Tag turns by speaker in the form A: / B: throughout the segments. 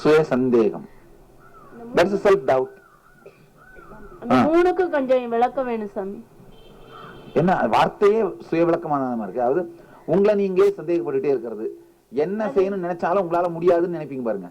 A: சுய சந்தேகம், that's a self doubt.
B: அந்த மூணுக்கு கொஞ்சம் விளக்க வேணும் சாமி.
A: என்ன வார்த்தையே சுய விளக்கமான இருக்கு. அதாவது உங்களை நீங்களே சந்தேகப்பட்டுட்டே இருக்கிறது. என்ன செய்யணும்னு நினைச்சாலும் உங்களால முடியாதுன்னு நினைப்பீங்க பாருங்க.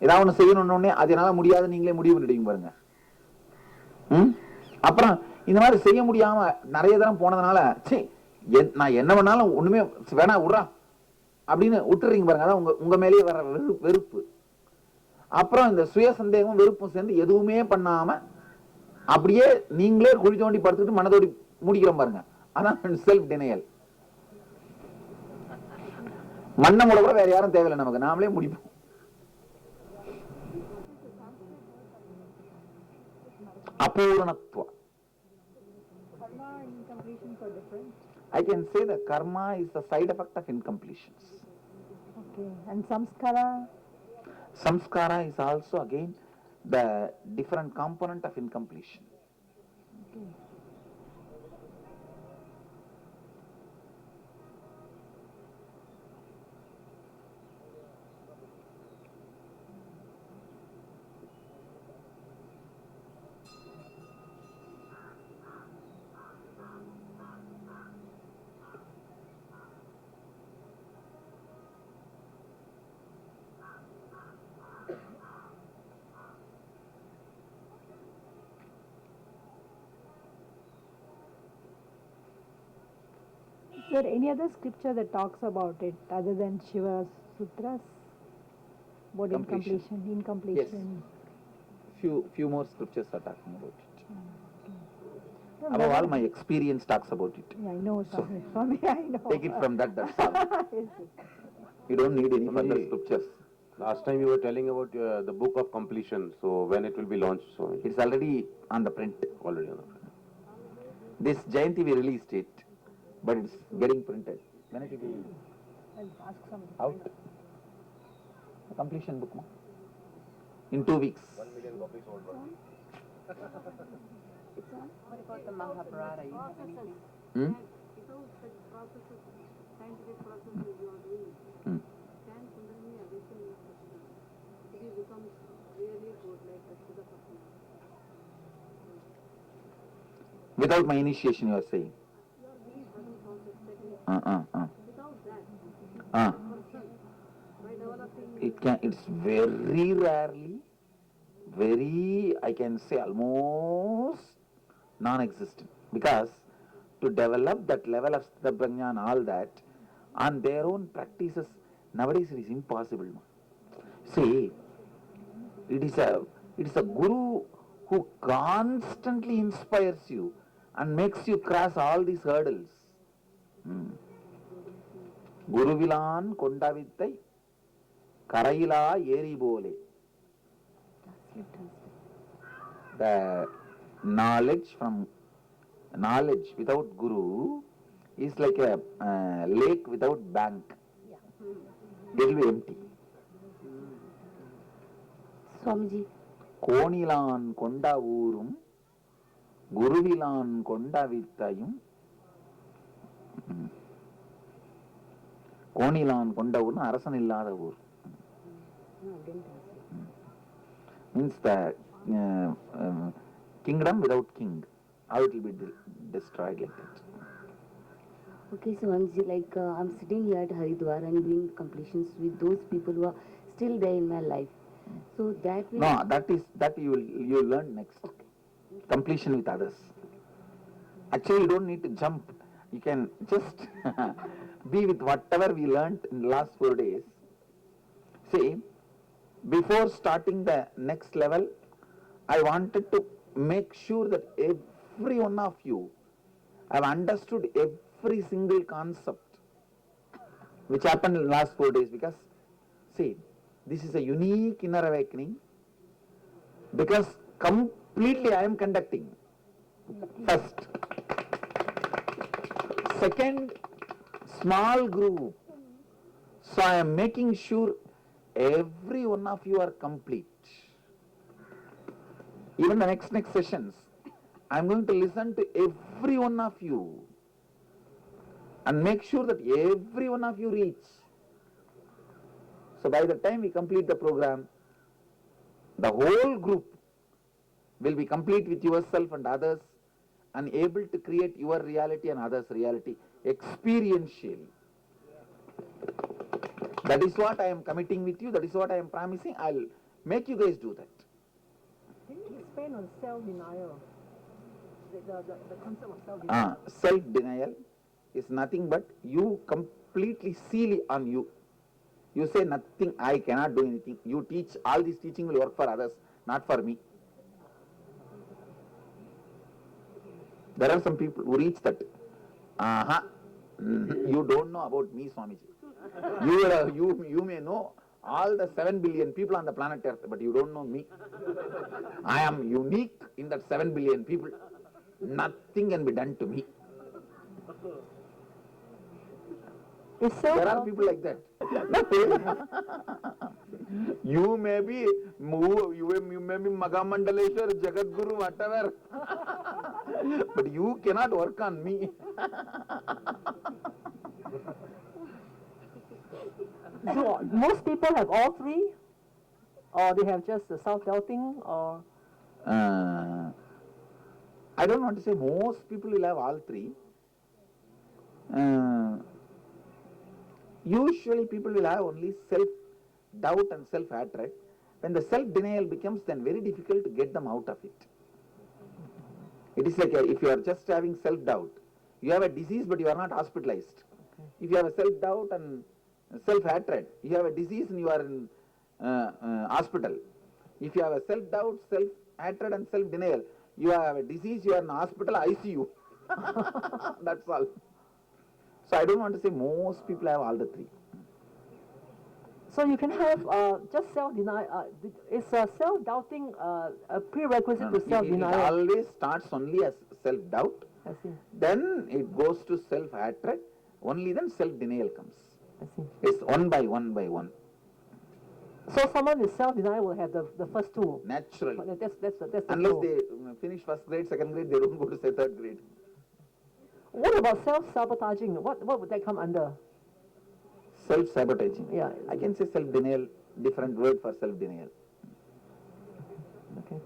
A: ஏதாவது ஒண்ணு செய்யணும்னு அதனால முடியாது நீங்களே முடிவு பண்ணிடுவீங்க பாருங்க. அப்புறம் இந்த மாதிரி செய்ய முடியாம நிறைய தரம் போனதுனால நான் என்ன பண்ணாலும் ஒண்ணுமே வேணா விடுறா அப்படின்னு விட்டுறீங்க பாருங்க. அதான் உங்க மேலேயே வர வெறுப்பு. அப்புறம் இந்த சுய சந்தேகம் வெறுப்பும் சேர்ந்து எதுவுமே பண்ணாம அப்படியே நீங்களே குழி தோண்டி படுத்துட்டு மனதோடி முடிக்கிறோம் பாருங்க. அதான் செல்ஃப் டினையல். மண்ணை மூட கூட வேற யாரும் தேவையில்லை, நமக்கு நாமளே முடிப்போம். அபூர்ணத்துவ. I can say that karma is the side effect of incompletions.
C: Okay, and samskara?
A: Samskara is also again the different component of incompletion.
C: Okay. Is there any other scripture that talks about it other than Shiva's sutras? About incompletion.
A: Yes. Few more scriptures are talking about it. Okay. Above all, my experience talks about it.
C: Yeah, I know, Swami. I know.
A: Take it from that. That's all.
C: Yes.
A: You don't need any further scriptures.
D: Last time you were telling about the book of completion. So when it will be launched? So
A: it's already on the print.
D: Already on the print.
A: This Jayanti we released it, but it's getting printed. When it will be
C: I'll ask somebody.
A: out? A completion book, ma? In 2 weeks.
D: 1 million copies sold.
E: What about the Mahabharata? You have anything?
F: Without such processes, scientific processes you are doing, can Kundalini awaken your personality? It becomes really good, like a Siddha personality.
A: Without my initiation, you are saying?
F: Your belief doesn't process technique. Without that, person, by developing...
A: It's very rarely, I can say almost non-existent. Because to develop that level of Siddha Prajna and all that, on their own practices, nowadays it is impossible. See, it is a guru who constantly inspires you and makes you cross all these hurdles. Guruvilan Kondavittai Karaila Eri Bole. The knowledge without guru is like a lake without bank. It will be empty.
B: Swamiji.
A: Konilan Konda Urum Guruvilan Konda Vittayum. Konilan Konda Urum Arasan illada Ur. Means the kingdom without king. How it will be destroyed like that.
G: Okay, so like I'm sitting here at Haridwar and doing completions with those people who are still there in my life. So that will...
A: No, that you will learn next.
G: Okay.
A: Completion with others. Actually, you don't need to jump. You can just be with whatever we learned in the last 4 days. See, before starting the next level, I wanted to make sure that every one of you have understood every single concept which happened in the last 4 days. Because, see, this is a unique inner awakening because completely I am conducting. First. Second, small group. So I am making sure every one of you are complete. Even the next sessions, I am going to listen to every one of you and make sure that every one of you reach. So by the time we complete the program, the whole group will be complete with yourself and others and able to create your reality and others' reality experientially. That is what I am committing with you, that is what I am promising. I'll make you guys do that.
C: Can you expand on self-denial? The concept of self-denial.
A: Self-denial is nothing but you completely seal on you. You say nothing, I cannot do anything. You teach, all this teaching will work for others, not for me. There are some people who reach that. You don't know about me, Swamiji. You may know all the 7 billion people on the planet Earth, but you don't know me. I am unique in that 7 billion people. Nothing can be done to me. There are people like that. You may be Magamandaleshwar, Jagadguru, whatever. But you cannot work on me.
H: So most people have all three, or they have just the self-doubting, or
A: I don't want to say most people will have all three. Usually people will have only self-doubt and self-hatred. When the self-denial becomes, then very difficult to get them out of it. It is like if you are just having self-doubt, you have a disease but you are not hospitalized. If you have a self-doubt and self-hatred, you have a disease and you are in hospital. If you have a self-doubt, self-hatred and self-denial, you have a disease, you are in hospital, ICU. That's all. So I don't want to say most people have all the three.
H: so you can have just self-denial. Is self-doubting a prerequisite to
A: It
H: self-denial?
A: always starts only as self-doubt,
H: I see.
A: then it goes to self-hatred, only then self-denial comes.
H: I see.
A: It's one by one by one,
H: So someone with self-denial will have the first two.
A: naturally.
H: That's the
A: Unless
H: goal.
A: they finish first grade, second grade, they don't go to say third grade.
H: What about self-sabotaging? What would that come under?
A: Self-sabotaging.
H: Yeah.
A: I can say self-denial, different word for self-denial.
H: Okay.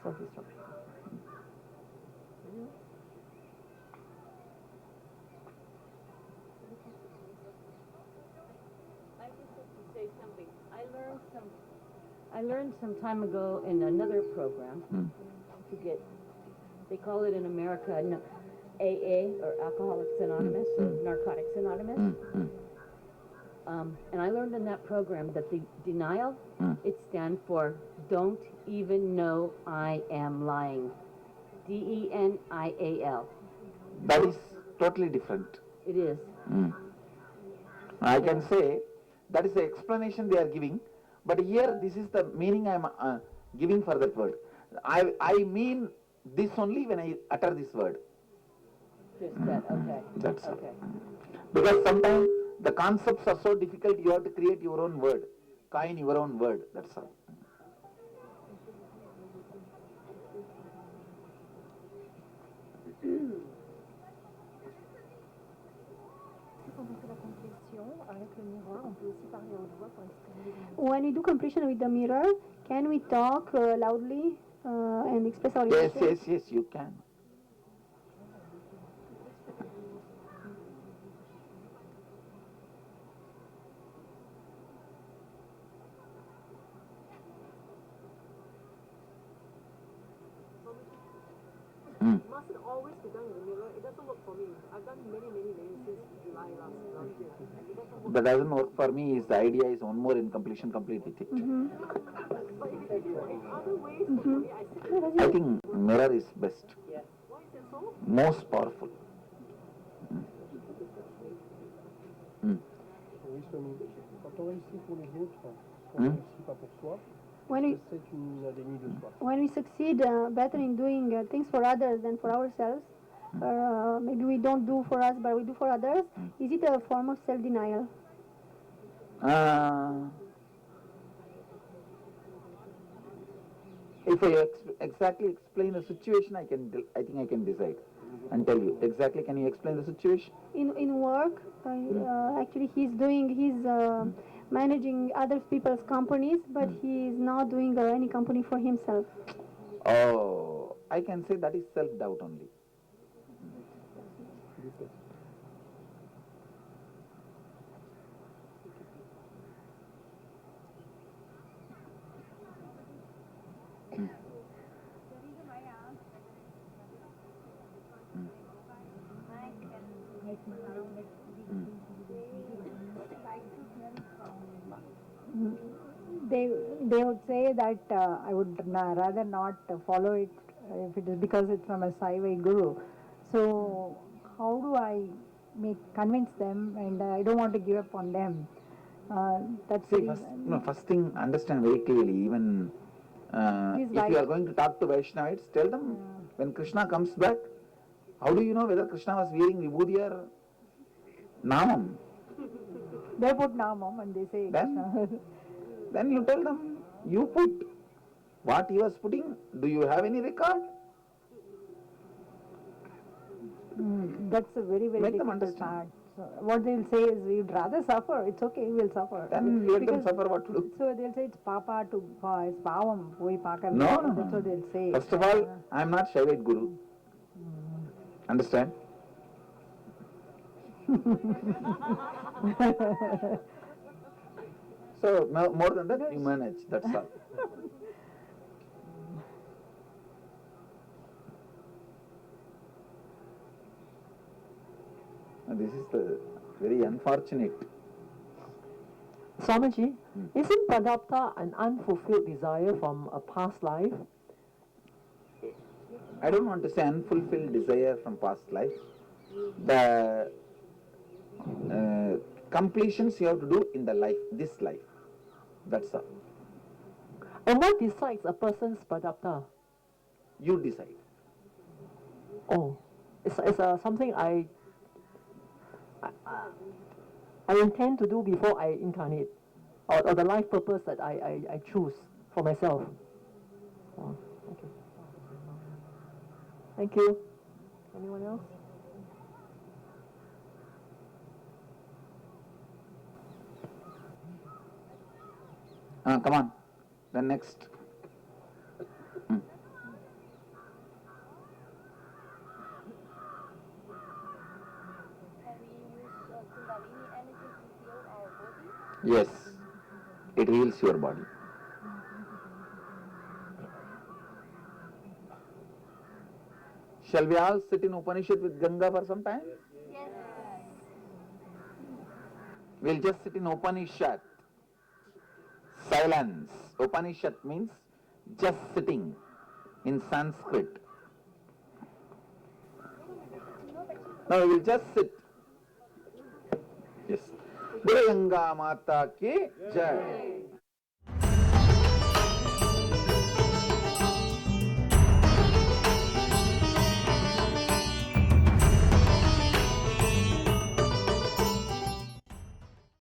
H: Self-destruction.
B: I just have to say something. I learned some time ago in another program to get, they call it in America AA or Alcoholics Anonymous or Narcotics Anonymous. And I learned in that program that the denial, it stands for don't even know I am lying. DENIAL.
A: That is totally different.
B: It is.
A: I can say that is the explanation they are giving, but here this is the meaning I am giving for that word. I mean this only when I utter this word.
B: Just that, okay.
A: That's all.
B: Okay.
A: Because sometimes the concepts are so difficult, you have to create your own word, coin your own word, that's all.
C: When we do completion with the mirror, can we talk loudly and express our
A: Yes,
C: emotions?
A: yes, you can.
F: Must it always be done in the mirror? It doesn't work for me. I've done many since July last year. It doesn't work.
A: That doesn't work for me. Is the idea is one more in completion, complete with it.
F: But if it in other ways, for me, I sit
A: I think mirror is best,
F: why is that so?
A: most powerful.
I: Oui, Swami. Quand on réussit pour les autres, on ne réussit pas pour soi,
C: When we,
I: c'est une déni de soi.
C: when we succeed better in doing things for others than for ourselves, or maybe we don't do for us but we do for others, is it a form of self-denial?
A: If I exactly explain the situation, I think I can decide and tell you. Exactly, can you explain the situation?
C: In work, actually he's doing his
J: managing other people's companies, but he is not doing any company for himself.
A: Oh, I can say that is self-doubt only.
C: They would say that I would rather not follow it if it is because it's from a Sai guru. So how do I convince them, and I don't want to give up on them. That's the
A: See, first thing, understand very clearly, even
C: He's
A: if
C: right.
A: you are going to talk to Vaishnavites, tell them when Krishna comes back, how do you know whether Krishna was wearing vibhuti or namam?
C: They put namam and they say
A: Then, then you tell them, you put what he was putting, do you have any record?
C: That's a very, very
A: Make them
C: difficult
A: understand.
C: part. So what they'll say is, we'd rather suffer. It's okay, we'll suffer.
A: Then let them
C: Because-
A: suffer what to do.
C: So they'll say it's papa to it's pavam. Poi paakar.
A: No, no,
C: That's
A: no.
C: what they'll say.
A: First of all, I am not Shaivite Guru. Understand? So, more than that, you manage, that's all. And this is the very unfortunate.
H: Swamiji, isn't Pradapta an unfulfilled desire from a past life?
A: I don't want to say unfulfilled desire from past life. The completions you have to do in the life, this life. That's all.
H: And what decides a person's Pradapta?
A: You decide.
H: Oh, it's something I intend to do before I incarnate, or the life purpose that I choose for myself. Oh, okay. Thank you. Anyone else?
A: Come on. Then next. Yes, it heals your body. Shall we all sit in Upanishad with Ganga for some time? Yes. We'll just sit in Upanishad. Silence. Upanishad means just sitting in Sanskrit. No, we'll just sit. Yes. Ganga Mata ki Jai.